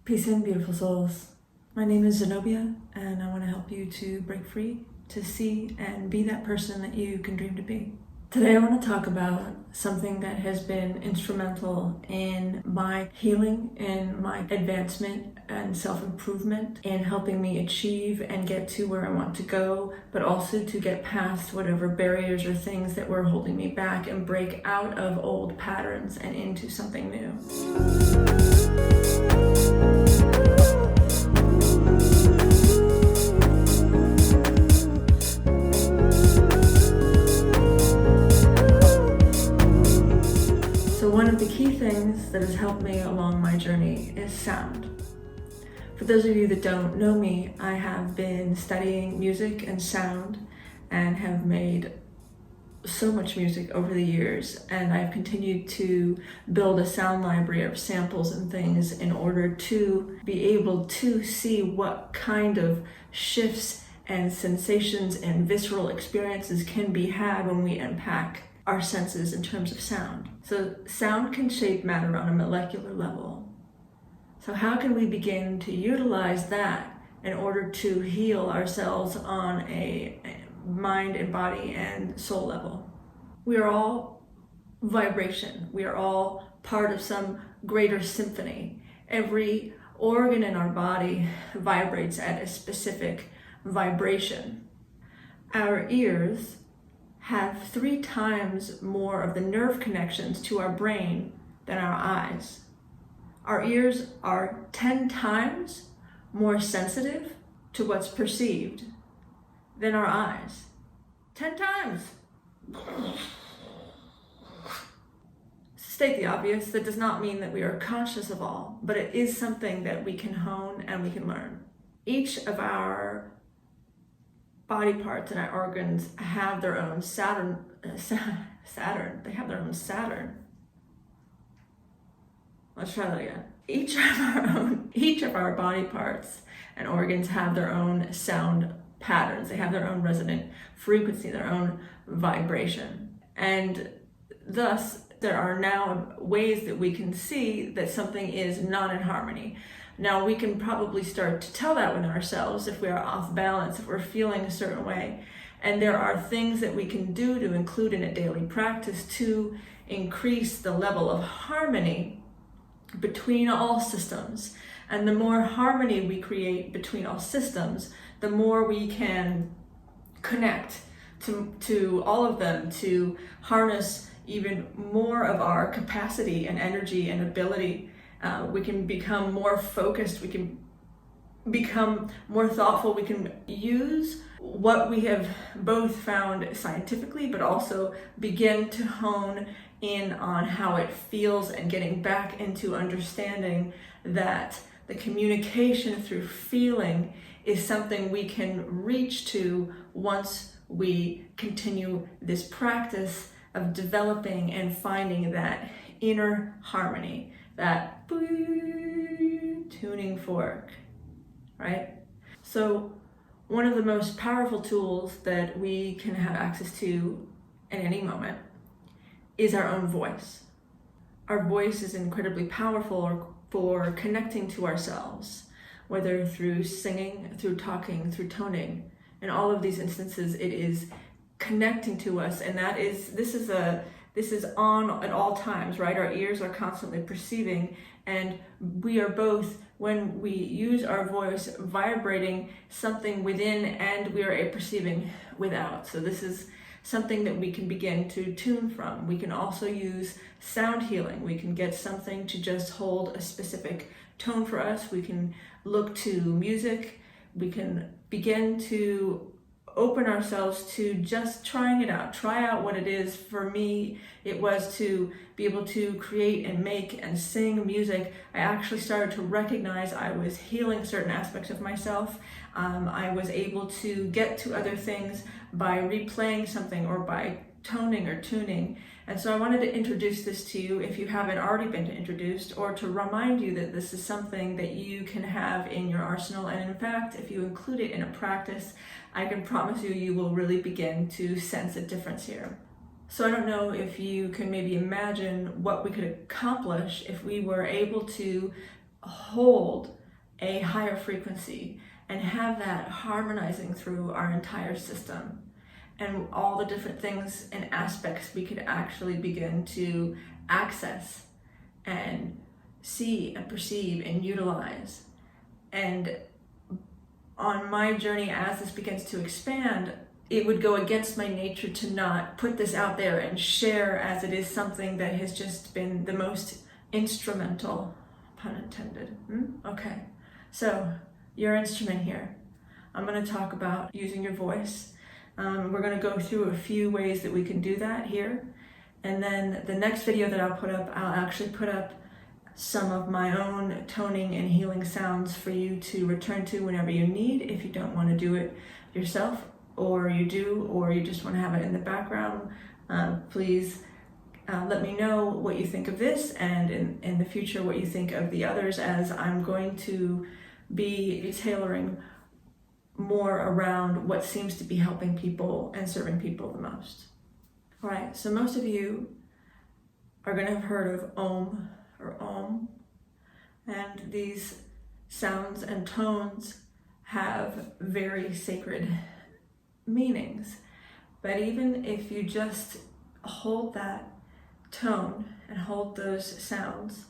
Peace in, beautiful souls. My name is Zènōbïã, and I want to help you to break free, to see and be that person that you can dream to be. Today I want to talk about something that has been instrumental in my healing, in my advancement and self-improvement, in helping me achieve and get to where I want to go, but also to get past whatever barriers or things that were holding me back and break out of old patterns and into something new. So one of the key things that has helped me along my journey is sound. For those of you that don't know me, I have been studying music and sound and have made so much music over the years, and I've continued to build a sound library of samples and things in order to be able to see what kind of shifts and sensations and visceral experiences can be had when we unpack our senses in terms of sound. So sound can shape matter on a molecular level. So how can we begin to utilize that in order to heal ourselves on a mind and body and soul level? We are all vibration. We are all part of some greater symphony. Every organ in our body vibrates at a specific vibration. Our ears have 3 times more of the nerve connections to our brain than our eyes. Our ears are 10 times more sensitive to what's perceived than our eyes. 10 times! State the obvious, that does not mean that we are conscious of all, but it is something that we can hone and we can learn. Each of our body parts and our organs have their own Saturn. They have their own Saturn. Let's try that again. Each of our body parts and organs have their own sound patterns. They have their own resonant frequency, their own vibration. And thus, there are now ways that we can see that something is not in harmony. Now, we can probably start to tell that within ourselves if we are off balance, if we're feeling a certain way. And there are things that we can do to include in a daily practice to increase the level of harmony between all systems. And the more harmony we create between all systems, the more we can connect to all of them, to harness even more of our capacity and energy and ability. We can become more focused, we can become more thoughtful, we can use what we have both found scientifically, but also begin to hone in on how it feels and getting back into understanding that the communication through feeling is something we can reach to once we continue this practice of developing and finding that inner harmony, that tuning fork, right? So one of the most powerful tools that we can have access to at any moment is our own voice. Our voice is incredibly powerful for connecting to ourselves, whether through singing, through talking, through toning. In all of these instances, it is connecting to us, and this is on at all times, right? Our ears are constantly perceiving, and we are both, when we use our voice, vibrating something within, and we are perceiving without. So this is something that we can begin to tune from. We can also use sound healing. We can get something to just hold a specific tone for us. We can look to music. We can begin to open ourselves to just trying it out. Try out what it is. For me, it was to be able to create and make and sing music. I actually started to recognize I was healing certain aspects of myself. I was able to get to other things by replaying something or by toning or tuning. And so I wanted to introduce this to you if you haven't already been introduced, or to remind you that this is something that you can have in your arsenal. And in fact, if you include it in a practice, I can promise you, you will really begin to sense a difference here. So I don't know if you can maybe imagine what we could accomplish if we were able to hold a higher frequency and have that harmonizing through our entire system, and all the different things and aspects we could actually begin to access and see and perceive and utilize. And on my journey, as this begins to expand, it would go against my nature to not put this out there and share, as it is something that has just been the most instrumental, pun intended. Okay, so your instrument here. I'm going to talk about using your voice. We're going to go through a few ways that we can do that here. And then the next video that I'll put up, I'll actually put up some of my own toning and healing sounds for you to return to whenever you need, if you don't want to do it yourself, or you do, or you just want to have it in the background. Please let me know what you think of this, and in the future what you think of the others, as I'm going to be tailoring more around what seems to be helping people and serving people the most. All right, so most of you are going to have heard of Om or Om, and these sounds and tones have very sacred meanings. But even if you just hold that tone and hold those sounds,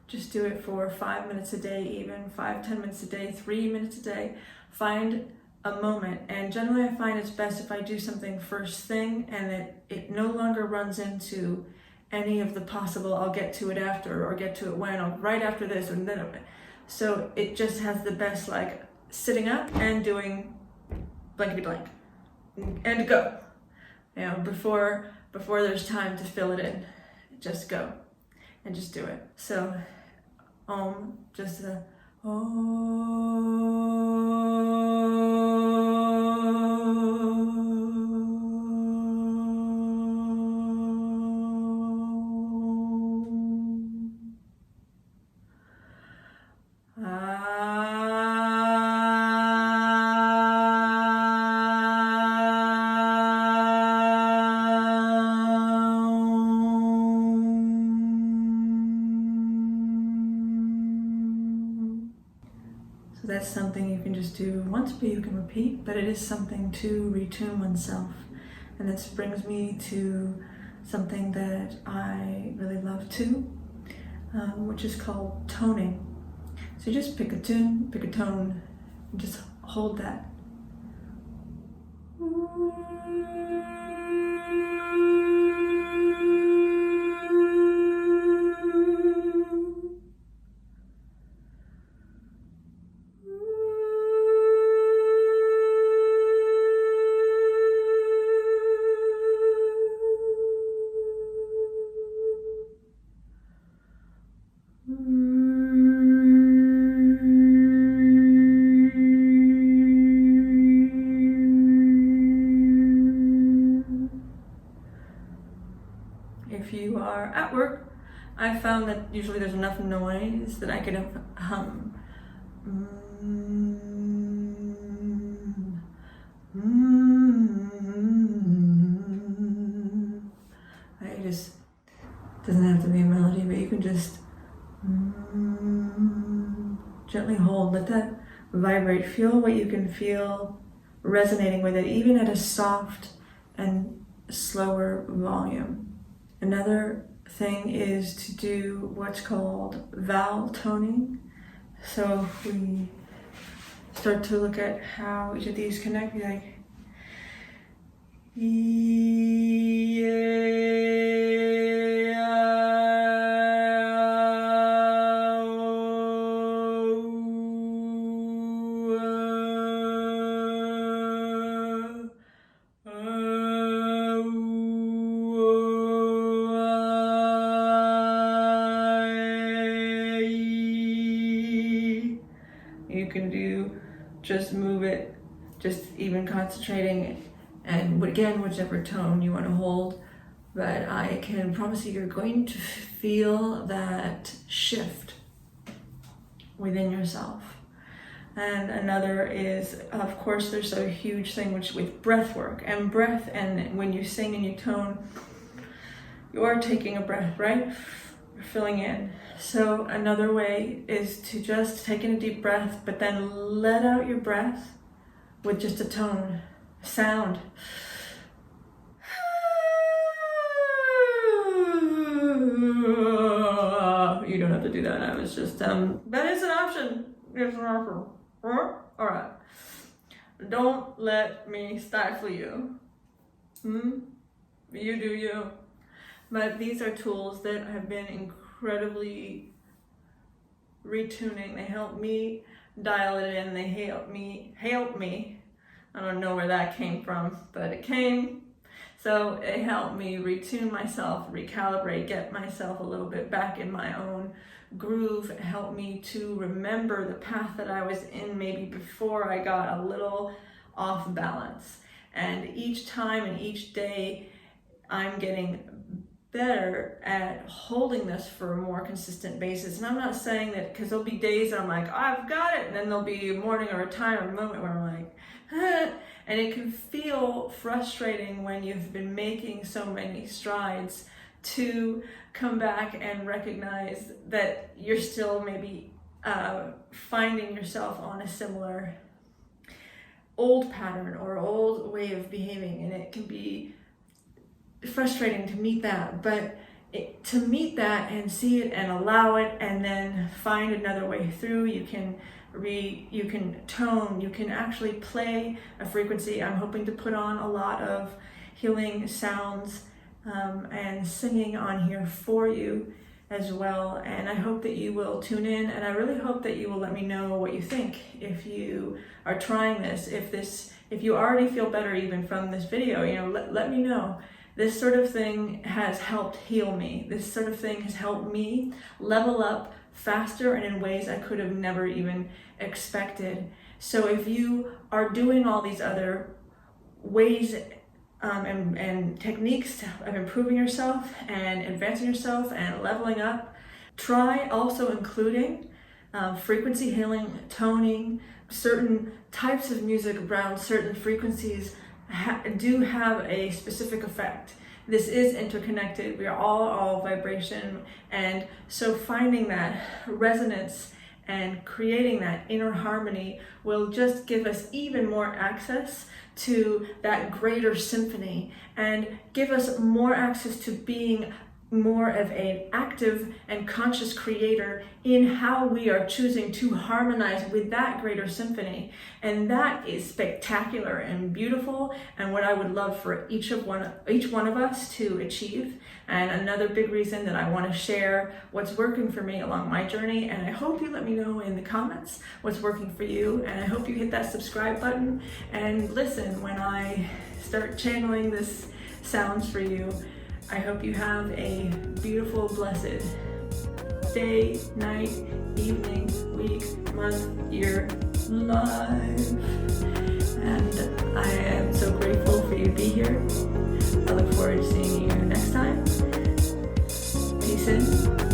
just do it for 5 minutes a day, even 5-10 minutes a day, 3 minutes a day. Find a moment, and generally I find it's best if I do something first thing and it no longer runs into any of the possible I'll get to it after, or get to it when, or right after this, and then so it just has the best, like, sitting up and doing blankety blank and go, you know, before there's time to fill it in. Just go and just do it. So Om, just the that's something you can just do once, but you can repeat, but it is something to retune oneself. And this brings me to something that I really love too, which is called toning. So you just pick a tune, pick a tone, and just hold that. If you are at work, I found that usually there's enough noise that I can hum. It just doesn't have to be a melody, but you can just gently hold, let that vibrate. Feel what you can feel resonating with it, even at a soft and slower volume. Another thing is to do what's called vowel toning. So we start to look at how each of these connect, be like you can do, just move it, just even concentrating, and again, whichever tone you want to hold. But I can promise you, you're going to feel that shift within yourself. And another is, of course, there's a huge thing which with breath work and breath, and when you sing and you tone, you are taking a breath, right? filling in. So another way is to just take in a deep breath, but then let out your breath with just a tone, sound. You don't have to do that. I was just, that is an option. It's an option. All right. Don't let me stifle you. You do you. But these are tools that have been incredibly retuning. They help me dial it in. They help me. I don't know where that came from, but it came. So it helped me retune myself, recalibrate, get myself a little bit back in my own groove. It helped me to remember the path that I was in maybe before I got a little off balance. And each time and each day, I'm getting better at holding this for a more consistent basis. And I'm not saying that, because there'll be days that I'm like, oh, I've got it, and then there'll be a morning or a time or a moment where I'm like, and it can feel frustrating when you've been making so many strides to come back and recognize that you're still maybe finding yourself on a similar old pattern or old way of behaving, and it can be frustrating to meet that. But to meet that and see it and allow it and then find another way through, you can tone, you can actually play a frequency. I'm hoping to put on a lot of healing sounds and singing on here for you as well. And I hope that you will tune in, and I really hope that you will let me know what you think if you are trying this. If you already feel better even from this video, let me know. This sort of thing has helped heal me. This sort of thing has helped me level up faster and in ways I could have never even expected. So if you are doing all these other ways and techniques of improving yourself and advancing yourself and leveling up, try also including frequency healing, toning. Certain types of music around certain frequencies do have a specific effect. This is interconnected. We are all vibration, and so finding that resonance and creating that inner harmony will just give us even more access to that greater symphony and give us more access to being more of an active and conscious creator in how we are choosing to harmonize with that greater symphony. And that is spectacular and beautiful, and what I would love for each one of us to achieve. And another big reason that I want to share what's working for me along my journey, and I hope you let me know in the comments what's working for you, and I hope you hit that subscribe button and listen when I start channeling this sounds for you. I hope you have a beautiful, blessed day, night, evening, week, month, year, life. And I am so grateful for you to be here. I look forward to seeing you next time. Peace in.